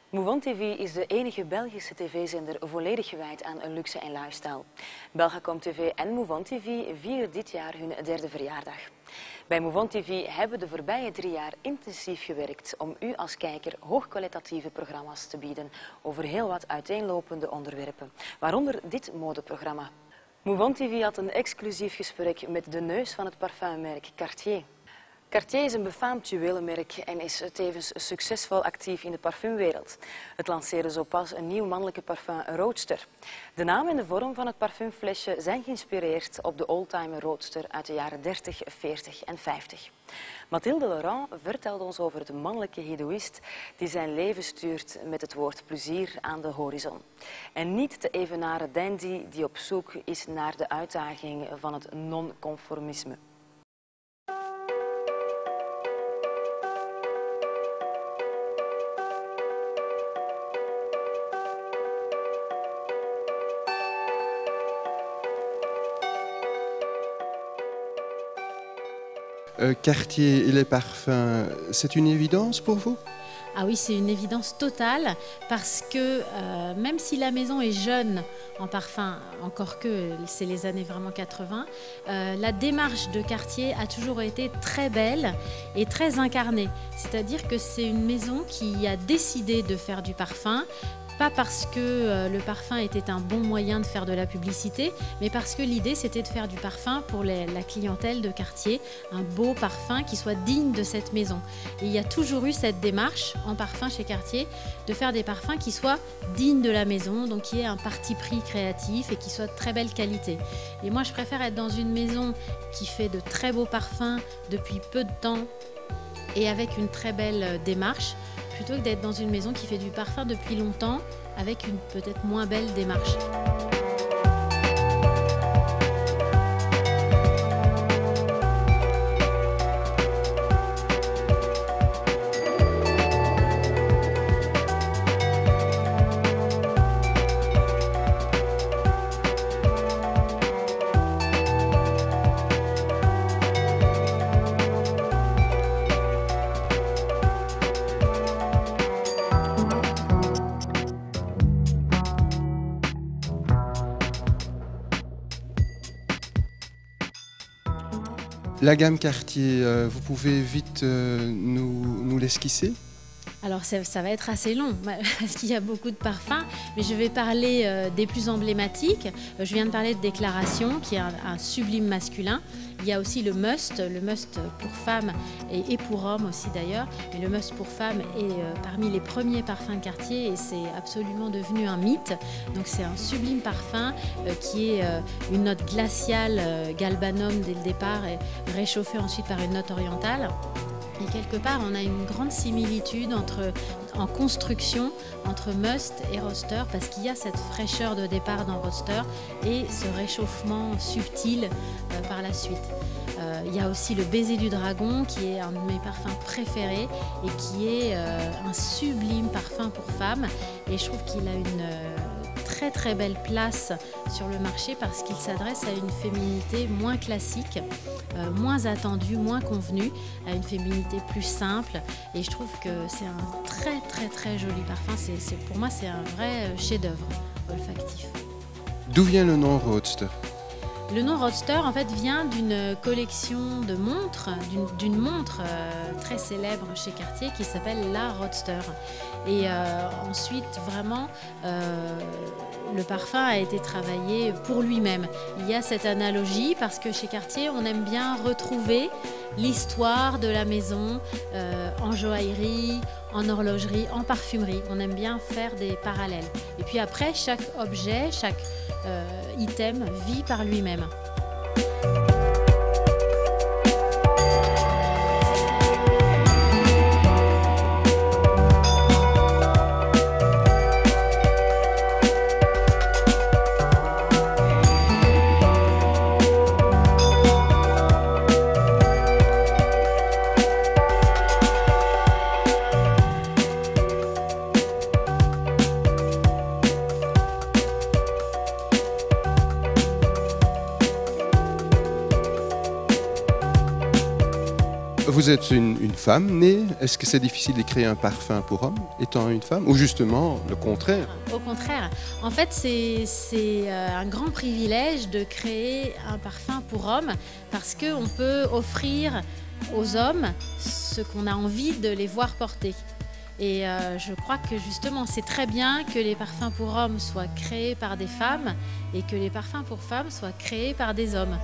Mouvan TV is de enige Belgische tv-zender volledig gewijd aan luxe en lifestyle. Belgacom TV en Mouvan TV vieren dit jaar hun derde verjaardag. Bij Mouvan TV hebben we de voorbije 3 jaar intensief gewerkt om u als kijker hoogkwalitatieve programma's te bieden over heel wat uiteenlopende onderwerpen, waaronder dit modeprogramma. Mouvan TV had een exclusief gesprek met de neus van het parfummerk Cartier. Cartier is een befaamd juwelenmerk en is tevens succesvol actief in de parfumwereld. Het lanceerde zo pas een nieuw mannelijke parfum Roadster. De naam en de vorm van het parfumflesje zijn geïnspireerd op de oldtimer Roadster uit de jaren 30, 40 en 50. Mathilde Laurent vertelde ons over de mannelijke hedoïst die zijn leven stuurt met het woord plezier aan de horizon. En niet de evenaren dandy die op zoek is naar de uitdaging van het non-conformisme. Cartier et les parfums, c'est une évidence pour vous? Ah oui, c'est une évidence totale parce que même si la maison est jeune en parfum, encore que c'est les années vraiment 80, la démarche de Cartier a toujours été très belle et très incarnée. C'est-à-dire que c'est une maison qui a décidé de faire du parfum, pas parce que le parfum était un bon moyen de faire de la publicité, mais parce que l'idée c'était de faire du parfum pour la clientèle de Cartier, un beau parfum qui soit digne de cette maison. Et il y a toujours eu cette démarche en parfum chez Cartier de faire des parfums qui soient dignes de la maison, donc qui aient un parti pris créatif et qui soient de très belle qualité. Et moi je préfère être dans une maison qui fait de très beaux parfums depuis peu de temps et avec une très belle démarche, plutôt que d'être dans une maison qui fait du parfum depuis longtemps avec une peut-être moins belle démarche. La gamme Cartier, vous pouvez vite nous l'esquisser? Alors ça va être assez long parce qu'il y a beaucoup de parfums, mais je vais parler des plus emblématiques. Je viens de parler de Déclaration, qui est un sublime masculin. Il y a aussi le Must pour femmes et pour hommes aussi d'ailleurs. Mais le Must pour femmes est parmi les premiers parfums de Cartier et c'est absolument devenu un mythe. Donc c'est un sublime parfum qui est une note glaciale, galbanum dès le départ et réchauffée ensuite par une note orientale. Et quelque part, on a une grande similitude en construction entre Must et Roadster parce qu'il y a cette fraîcheur de départ dans Roadster et ce réchauffement subtil par la suite. Il y a aussi le Baiser du Dragon qui est un de mes parfums préférés et qui est un sublime parfum pour femmes. Et je trouve qu'il a une très belle place sur le marché parce qu'il s'adresse à une féminité moins classique, moins attendue, moins convenue, à une féminité plus simple. Et je trouve que c'est un très joli parfum. Pour moi, c'est un vrai chef-d'œuvre olfactif. D'où vient le nom Roadster? Le nom Roadster en fait vient d'une collection de montres, d'une montre très célèbre chez Cartier qui s'appelle la Roadster. Et ensuite vraiment le parfum a été travaillé pour lui-même. Il y a cette analogie parce que chez Cartier on aime bien retrouver l'histoire de la maison en joaillerie, en horlogerie, en parfumerie. On aime bien faire des parallèles. Et puis après chaque objet, chaque item vit par lui-même. vous êtes une femme née. Est-ce que c'est difficile de créer un parfum pour homme, étant une femme, ou justement le contraire? Au contraire, en fait, c'est un grand privilège de créer un parfum pour homme parce qu'on peut offrir aux hommes ce qu'on a envie de les voir porter. Et je crois que justement, c'est très bien que les parfums pour hommes soient créés par des femmes et que les parfums pour femmes soient créés par des hommes.